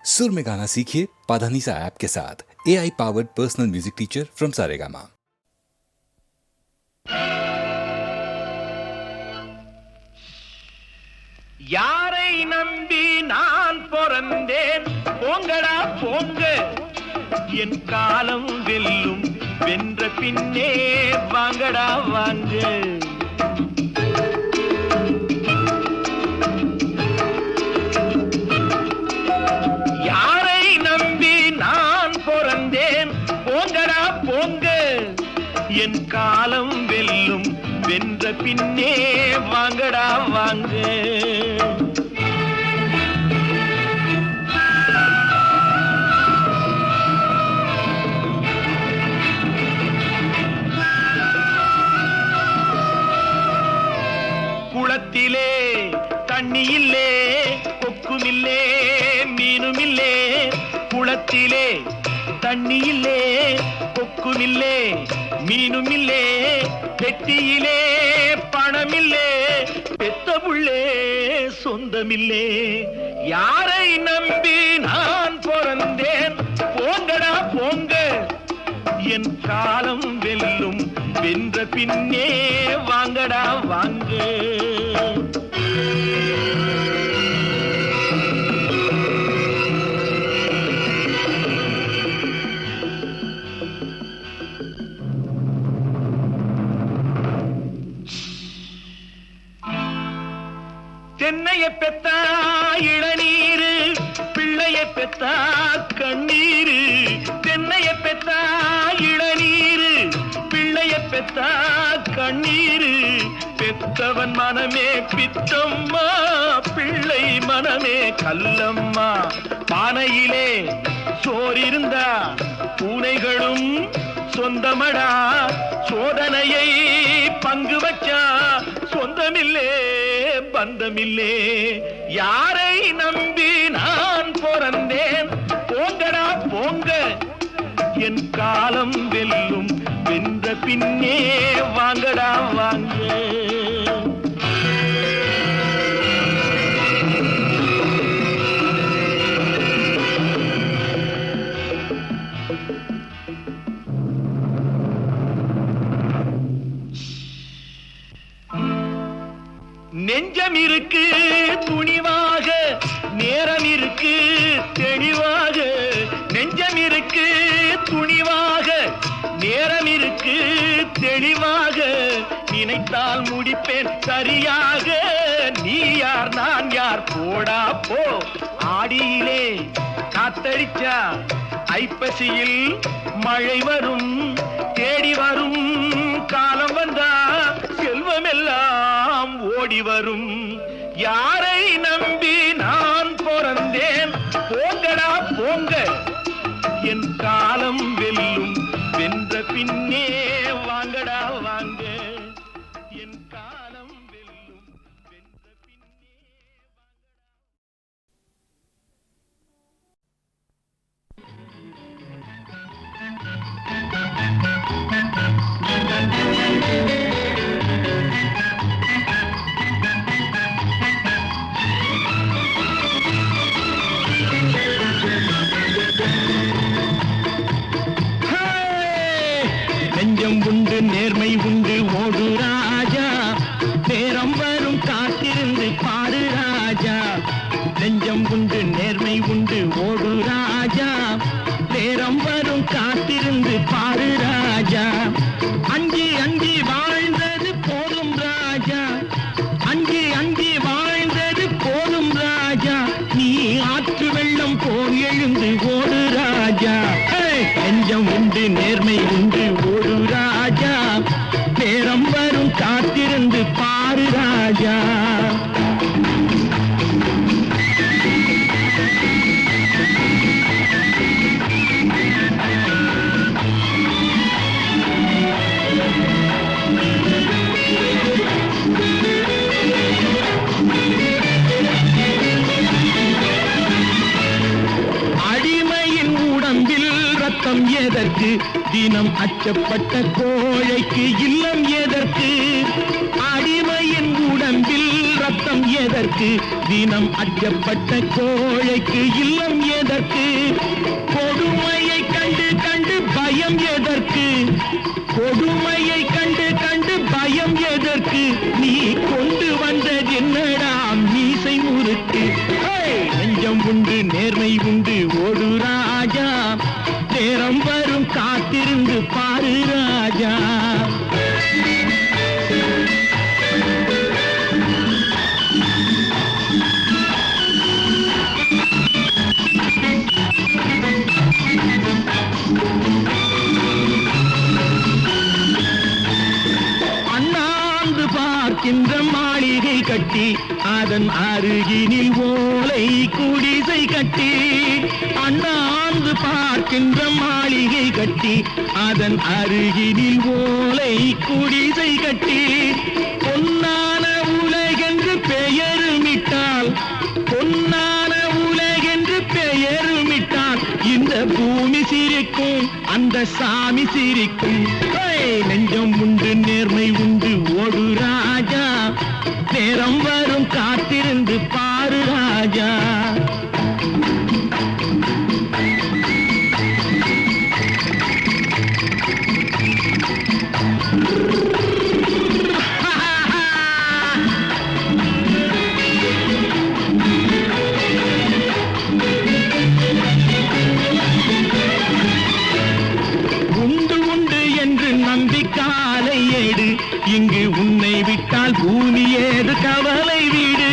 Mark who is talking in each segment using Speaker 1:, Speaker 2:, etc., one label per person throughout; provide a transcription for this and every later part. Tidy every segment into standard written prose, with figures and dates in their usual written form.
Speaker 1: सुर में गाना सीखिए पाधानीसा ऐप के साथ। AI powered personal music teacher from Saregama.
Speaker 2: யாரை நம்பி நான் பிறந்தேன் போங்கடா போங்க என் காலம் வெல்லும் வென்ற பின்னே வாங்கடா வாங்க யாரை நம்பி நான் பிறந்தேன் போங்கடா போங்க என் காலம் வெல்லும் வென்ற பின்னே வாங்கடா வாங்க குளத்திலே தண்ணி இல்லே கொக்குமில்லே மீனுமில்லே குளத்திலே தண்ணி இல்லே கொக்குமில்லே மீனுமில்லே பெட்டியிலே பணமில்லே பெத்த புள்ளே சொந்தமில்லே யாரை நம்பி நான் பிறந்தேன் போங்கடா போங்க என் காலம் வெல்லும் வென்ற பின்னே வாங்கடா வாங்க தென்னைய பெத்தா இளநீரு பிள்ளைய பெத்தா கண்ணீரு தென்னைய பெத்தா இளநீரு பிள்ளைய பெத்தா கண்ணீரு பெத்தவன் மனமே பித்தம்மா பிள்ளை மனமே கல்லம்மா பானையிலே சோறிருந்தா பூனைகளும் சொந்தமடா சோதனையை பங்கு வச்சா சொந்தமில்லே பந்தமில்லே யாரை நம்பி நான் பிறந்தேன் போங்கடா போங்க என் காலம் வெல்லும் வென்ற பின்னே வாங்கடா வாங்க நெஞ்சம் இருக்கு துணிவாக நேரம் இருக்கு தெளிவாக நெஞ்சம் இருக்கு துணிவாக நேரம் இருக்கு தெளிவாக நினைத்தால் முடிப்பேன் சரியாக நீ யார் நான் யார் போடா போ ஆடியிலே காத்தடிச்சா ஐப்பசியில் மழை வரும் தேடி வரும் காலம் வந்தா செல்வம் எல்லாம் ஓடி வரும் யாரை நம்பி நான் பிறந்தேன் போங்கடா போங்க என் காலம் வெல்லும் வென்ற பின்னே வாங்கடா வாங்க என் காலம் வெல்லும் வென்ற பின்னே நெஞ்சம் உண்டு நேர்மை உண்டு ஓடு ராஜா நேரம் வரும் காத்திருந்து பாரு ராஜா நெஞ்சம் உண்டு நேர்மை உண்டு ஓடு ராஜா நேரம் வரும் காத்திருந்து பாரு ராஜா அஞ்சி அஞ்சி வாழ்ந்தது போதும் ராஜா அஞ்சி அஞ்சி வாழ்ந்தது போதும் ராஜா நீ ஆற்று வெள்ளம் போல் எழுந்து ஓடு ராஜா நெஞ்சம் உண்டு நேர்மை உண்டு ஓடு ராஜா நேரம் வரும் காத்திருந்து பாரு ராஜா அடிமையின் உடம்பில் ரத்தம் எதற்கு தினம் அச்சப்பட்ட கோழைக்கு இல்லம் எதற்கு அடிமையின் உடம்பில் ரத்தம் எதற்கு தினம் அச்சப்பட்ட கோழைக்கு இல்லம் எதற்கு உண்டு நேர்மை உண்டு ஓடு ராஜா, நேரம் வரும் காத்திருந்து பாரு ராஜா. அண்ணாந்து பார்க்கின்ற மாளிகை கட்டி அதன் அருகினில் ஓலை குடிசை கட்டி, அண்ணாந்து பார்க்கின்ற மாளிகை கட்டி அதன் அருகினில் ஓலை குடிசை கட்டி, பொன்னான உலகென்று பெயருமிட்டால், பொன்னான உலகென்று பெயருமிட்டால் இந்த பூமி சிரிக்கும் அந்த சாமி சிரிக்கும். நெஞ்சம் உண்டு நேர்மை உண்டு ஓடு ராஜா, நேரம் வரும் காத்திருந்து பாரு ராஜா. நம்பிக்காலை ஏடு இங்கு உன்னை விட்டால் பூமி ஏது கவலை வீடு.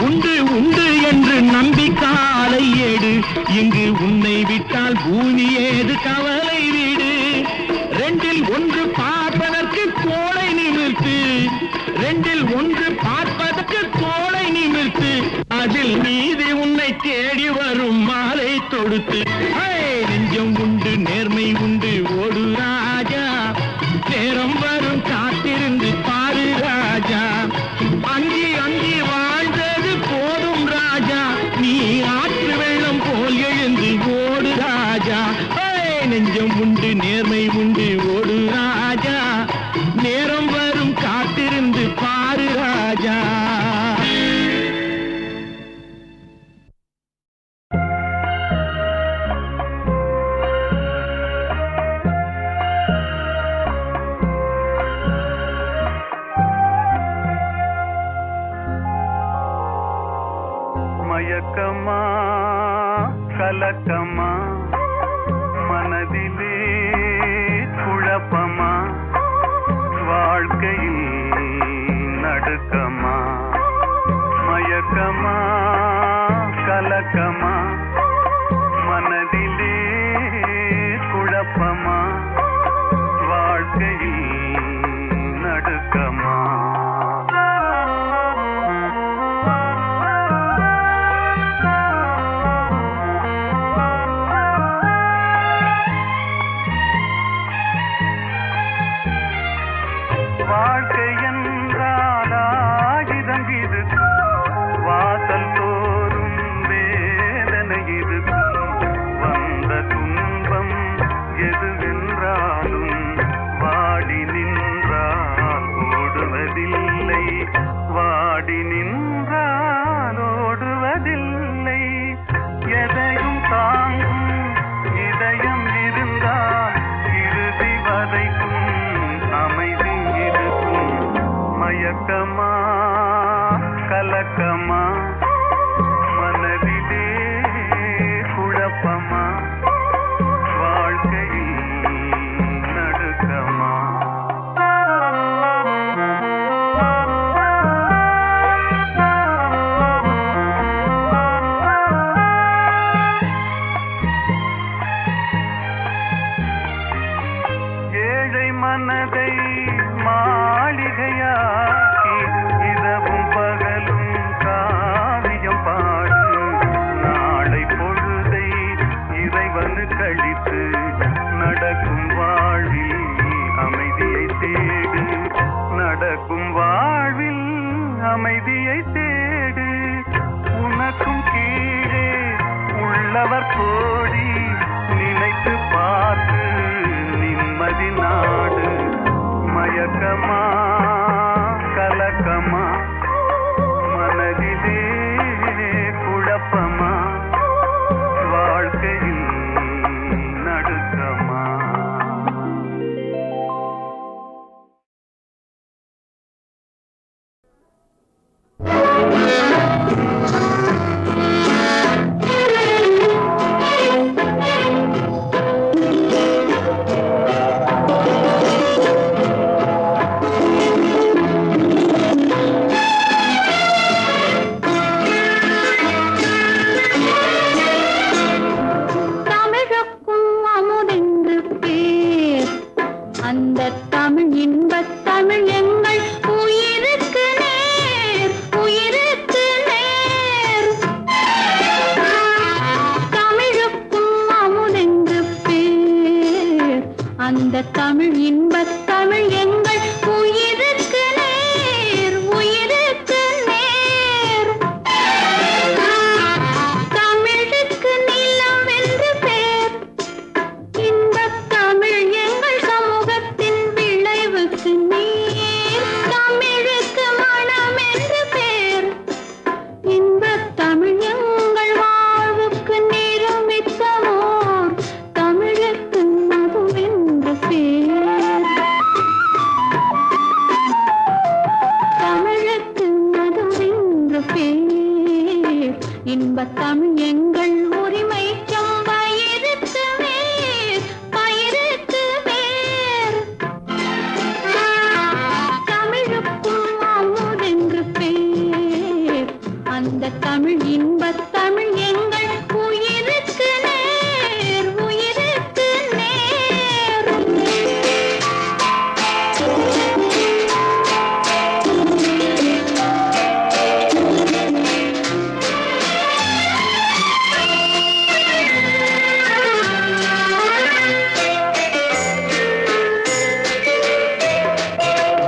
Speaker 2: உண்டு உண்டு என்று நம்பிக்காலை ஏடு இங்கு உன்னை விட்டால் பூமி ஏது கவலை வீடு. ரெண்டில் ஒன்று பார்ப்பதற்கு கோளை நிமிர்த்து, ரெண்டில் ஒன்று பார்ப்பதற்கு கோளை நிமிர்த்து, அதில் நீதி உன்னை தேடி வரும் மாலை தொடுத்து. நெஞ்சம் உண்டு நேர்மை உண்டு ஓடு ராஜா, நேரம் வரும் காத்திருந்து பாரு ராஜா. அங்கி அங்கி வாழ்ந்தது போதும் ராஜா, நீ ஆற்று வெள்ளம் போல் எழுந்து ஓடு ராஜா. நெஞ்சம் உண்டு நேர்மை உண்டு ஓடு ராஜா, நேரம் வரும் காத்திருந்து பாரு ராஜா.
Speaker 3: மயக்கமா கலக்கமா மனதிலே குழப்பமா வாழ்க்கையில் நடுக்கமா. மயக்கமா கலக்கமா மனதிலே குழப்பமா வாழ்க்கையில் நடுக்கமா. வாழ்க்கை என்றால் ஆயுதம் இது, வாசல் தோறும் வேதனை இது. வந்த துன்பம் எதுவென்றாலும் வாடி நின்றால் ஓடுவதில்லை, வாடி நின்றால் ஓடுவதில்லை. எதையும் தாங்கும் இதயம் இருந்தால் இறுதி வரைக்கும் அமைதி இருக்கும். மயக்கமா கலக்கமா மனதிலே குழப்பமா வாழ்க்கையில் நடுக்கமா. ஏழை மனதை மாளிகையாக்கி இரவும் பகலும் காவியம் பாடு. நாளை பொழுதை இறைவனு கழித்து நடக்கும் வாழ்வில் அமைதியை தேடு, நடக்கும் வாழ்வில் அமைதியை தேடு. உனக்கும் கீழே உள்ளவர் கோடி நினைத்து பார்த்து நிம்மதி நாடு. மயக்கமா கலக்கமா மனதிலே குழப்பமா வாழ்க்கையில் நடுக்கமா.
Speaker 4: தமிழ் இன்பத் தமிழ் எங்கள் உயிருக்கு நேர் உயிருக்கு நேர். தமிழுக்கு நிலம் என்று பேர். இன்பத் தமிழ் எங்கள் சமூகத்தின் விளைவுக்கு நீர். தமிழுக்கு மனம் என்று பேர். இன்பத் தமிழ் எங்கள் வாழ்வுக்கு நிருமித்தமோர் தமிழுக்கு மதுவென்று பேர். தமிழுக்கு மதுவென்று பேர். இன்பத் தமிழ் எங்கள் உரிமை வயிறுக்கு வேர் பயிருக்கு வேர். தமிழுக்கும் அமுதென்று பேர். அந்த தமிழ் இன்பத் தமிழ் எங்கள் உயிருக்கு நேர் உயிருக்கு நேர்.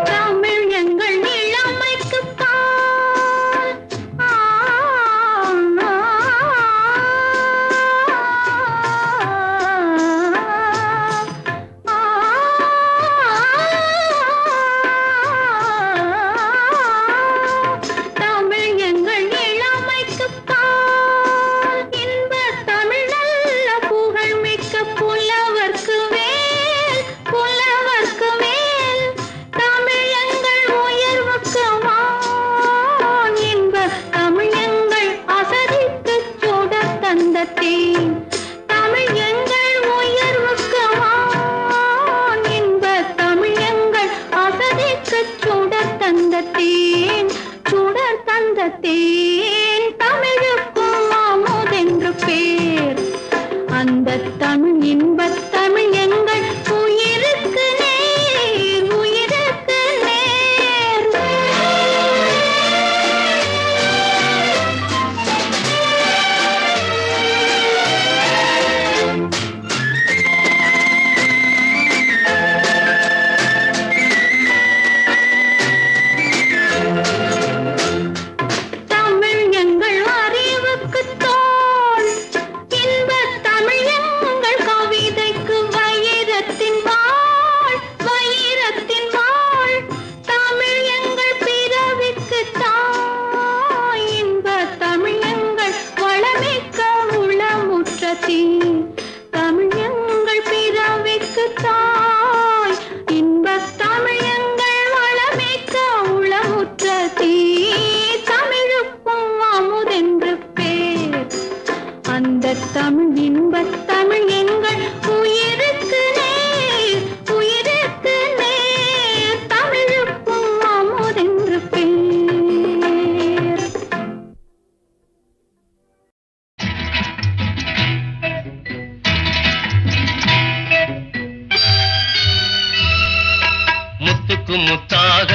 Speaker 4: தமிழ் எங்கள் இளமைக்கு பால். தமிழ் எங்கள் இளமைக்கு பால். இன்பத் தமிழ் நல்ல புகழ் மிக்க புலவர்க்கு வேல் புலவர்க்கு வேல். தமிழ் எங்கள் உயர்வுக்கு வான். இன்பத் தமிழ் எங்கள் அசதிக்கு சுடர் தந்த தேன். தமிழ் எங்கள் உயர்வுக்கு வான். இன்பத் தமிழ் எங்கள் அசதிக்கு சுடர் தந்த தேன் சுடர் தந்த தேன். தமிழுக்கும் அமுதென்று பேர். அந்த தமிழ் இன்பத் தமிழ் எங்கள் உயிருக்கு நேர் உயிருக்கு நேர். தமிழ் எங்கள் அறிவுக்கு தோல். இன்பத் தமிழ் எங்கள் கவிதைக்கு வைரத்தின் வாள் வைரத்தின் வாள். தமிழ் எங்கள் பிறவிக்கு தாய். இன்பத் தமிழ் எங்கள் வளமிக்க உளமுற்ற தீ. தமிழ் எங்கள் பிறவிக்கு தாய். இன்பத் தமிழ் எங்கள் வளமிக்க உளமுற்ற தீ. தமிழுக்கும் அமுதென்று பேர். அந்த தமிழ் இன்பத் தமிழ் எங்கள் உயிருக்கு நேர் உயிருக்கு நேர். தமிழுக்கும் அமுதென்று பேர்.
Speaker 2: முத்துக்கு முத்தாக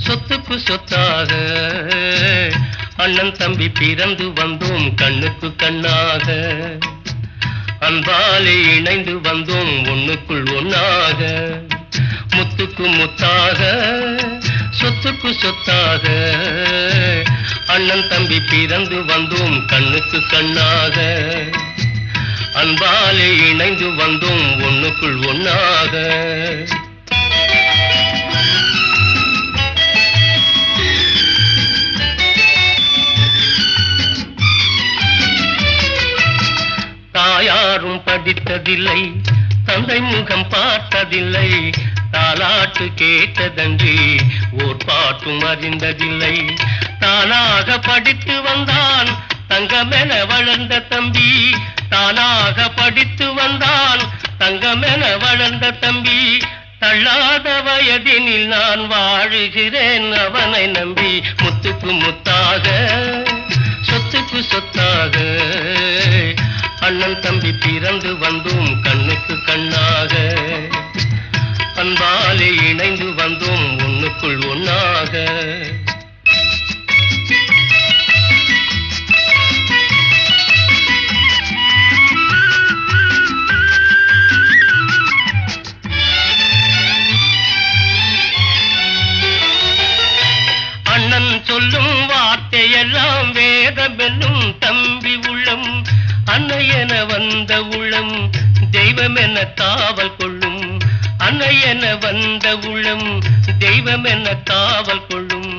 Speaker 2: சொத்துக்கு சொத்தாக அண்ணன் தம்பி பிறந்து வந்தோம் கண்ணுக்கு கண்ணாக. அன்பாலே இணைந்து வந்தோம் ஒண்ணுக்குள் ஒண்ணாக. முத்துக்கு முத்தாக சொத்துக்கு சொத்தாக அண்ணன் தம்பி பிறந்து வந்தோம் கண்ணுக்கு கண்ணாக. அன்பாலே இணைந்து வந்தோம் ஒண்ணுக்குள் ஒண்ணாக. தாயாரும் படித்ததில்லை தந்தை முகம் பார்த்ததில்லை. தாலாட்டு கேட்டதன்றி ஓர் பாட்டும் அறிந்ததில்லை. தானாக படித்து வந்தான் தங்கமென வளர்ந்த தம்பி. தானாக படித்து வந்தான் தங்கமென வளர்ந்த தம்பி. தள்ளாத வயதினில் நான் வாழுகிறேன் அவனை நம்பி. முத்துக்கு முத்தாக சொத்துக்கு சொத்தாக அண்ணன் தம்பி பிறந்து வந்தோம் கண்ணுக்கு கண்ணாக. அன்பாலே இணைந்து வந்தோம் ஒண்ணுக்குள் ஒண்ணாக. அன்னை என வந்த உளம் தெய்வம் என காவல் கொள்ளும். அன்னை என வந்த உளம் தெய்வம் என காவல் கொள்ளும்.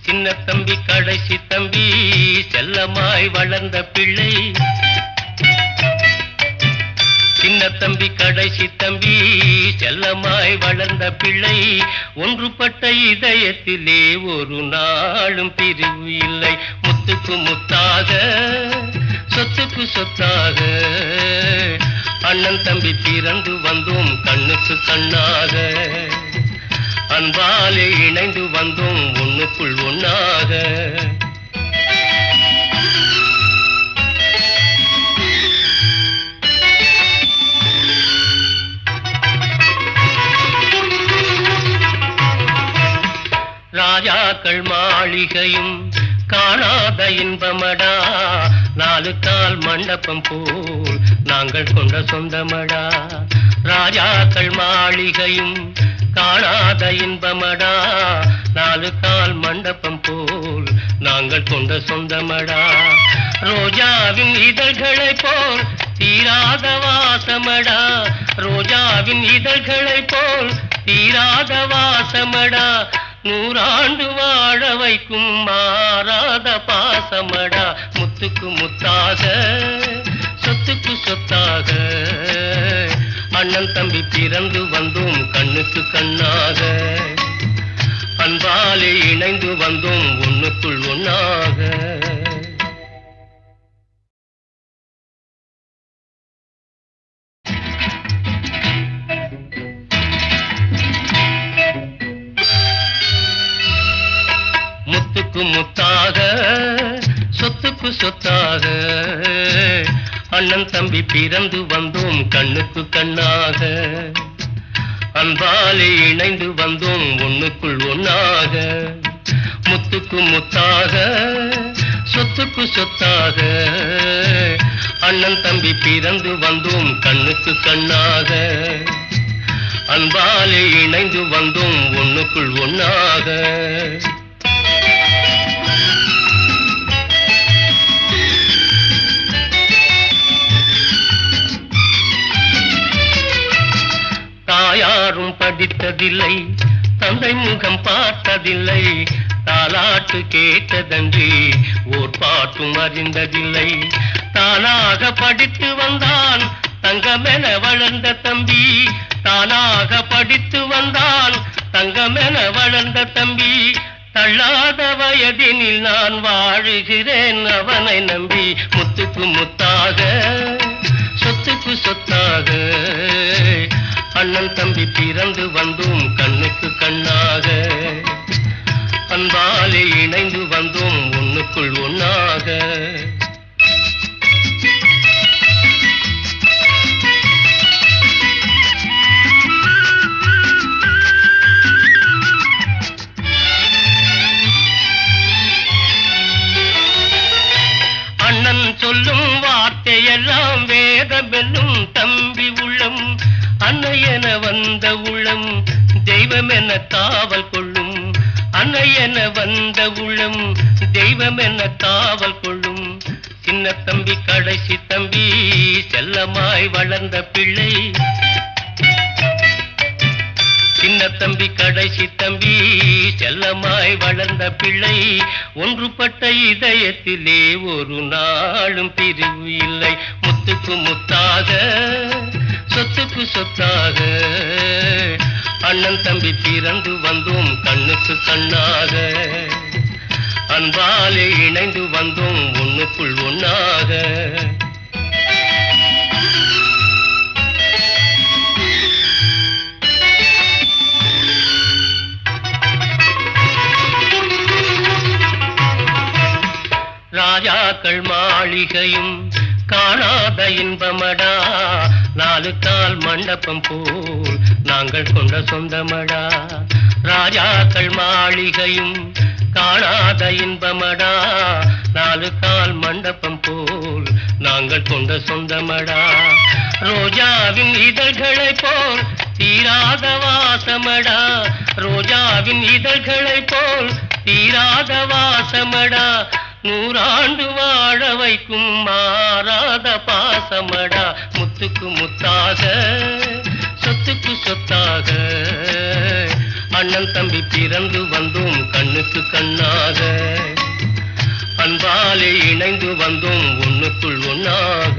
Speaker 2: சின்ன தம்பி கடைசி தம்பி செல்லமாய் வளர்ந்த பிள்ளை. சின்ன தம்பி கடைசி தம்பி செல்லமாய் வளர்ந்த பிள்ளை. ஒன்றுபட்ட இதயத்திலே ஒரு நாளும் பிரிவு இல்லை. முத்துக்கு முத்தாக சொத்துக்கு சொத்தாக அண்ணன் தம்பி பிறந்து வந்தோம் கண்ணுக்கு கண்ணாக. அன்பாலே இணைந்து வந்தோம் ஒண்ணுக்குள் ஒண்ணாக. ராஜாக்கள் மாளிகையும் காணாத இன்பமடா. 4 கால் மண்டபம் போல் நாங்கள் கொண்ட சொந்தமடா. ராஜாக்கள் மாளிகையும் காணாத இன்பமடா. 4 கால் மண்டபம் போல் நாங்கள் கொண்ட சொந்தமடா. ரோஜாவின் இதழ்களை போல் தீராத வாசமடா. ரோஜாவின் இதழ்களை போல் தீராத வாசமடா. 100 ஆண்டு வாழ வைக்கும் மாறாத பாசமடா. முத்துக்கு முத்தாக சொத்துக்கு சொத்தாக அண்ணன் தம்பி பிறந்து வந்தோம் கண்ணுக்கு கண்ணாக. அன்பாலே இணைந்து வந்தோம் ஒண்ணுக்குள் ஒண்ணாக. முத்துக்கு முத்தாக சொத்துக்கு சொத்தாக அண்ணன் தம்பி பிறந்து வந்தோம் கண்ணுக்கு கண்ணாக. அன்பாலே இணைந்து வந்தோம் ஒண்ணுக்குள் ஒண்ணாக. முத்துக்கு முத்தாக சொத்துக்கு சொத்தாக அண்ணன் தம்பி பிறந்து வந்தோம் கண்ணுக்கு கண்ணாக. அன்பாலே இணைந்து வந்தோம் ஒண்ணுக்குள் ஒண்ணாக. தாயாரும் படித்ததில்லை தந்தை முகம் பார்த்ததில்லை. தாலாட்டு கேட்டதன்றி ஓர் பாட்டும் அறிந்ததில்லை. தானாக படித்து வந்தான் தங்கமென வளர்ந்த தம்பி. தானாக படித்து வந்தான் தங்கமென வளர்ந்த தம்பி. தள்ளாத வயதினில் நான் வாழுகிறேன் அவனை நம்பி. முத்துக்கு முத்தாக சொத்துக்கு சொத்தாக அண்ணன் தம்பி பிறந்து வந்தோம் கண்ணுக்கு கண்ணாக. அன்பாலே இணைந்து வந்தோம் ஒண்ணுக்குள் ஒண்ணாக. அண்ணன் சொல்லும் வார்த்தையெல்லாம் வேதமெல்லும் தம்பி உள்ளம். அன்னை என வந்த உளம் தெய்வம் என காவல் கொள்ளும். அன்னை என வந்த உளம் தெய்வம் என காவல் கொள்ளும். சின்ன தம்பி கடைசி தம்பி செல்லமாய் வளர்ந்த பிள்ளை. சின்ன தம்பி கடைசி தம்பி செல்லமாய் வளர்ந்த பிள்ளை. ஒன்றுபட்ட இதயத்திலே ஒரு நாளும் பிரிவு இல்லை. முத்துக்கு முத்தாக சொத்துக்கு சொத்தாக அண்ணன் தம்பி பிறந்து வந்தோம் கண்ணுக்கு கண்ணாக. அன்பாலே இணைந்து வந்தோம் ஒண்ணுக்குள் ஒண்ணாக. ராஜாக்கள் மாளிகையும் காணாத இன்பமடா. 4 கால் மண்டபம் போல் நாங்கள் கொண்ட சொந்தமடா. ராஜாக்கள் மாளிகையும் காணாத இன்பமடா. 4 கால் மண்டபம் போல் நாங்கள் கொண்ட சொந்தமடா. ரோஜாவின் இதழ்களை போல் தீராத வாசமடா. ரோஜாவின் இதழ்களை போல் தீராத வாசமடா. நூறாண்டு வாழ வைக்கும் மாறாத பாசமடா முத்துக்கு முத்தாக சொத்துக்கு சொத்தாக அண்ணன் தம்பி பிறந்து வந்தோம் கண்ணுக்கு கண்ணாக அன்பாலே இணைந்து வந்தோம் ஒண்ணுக்குள் ஒண்ணாக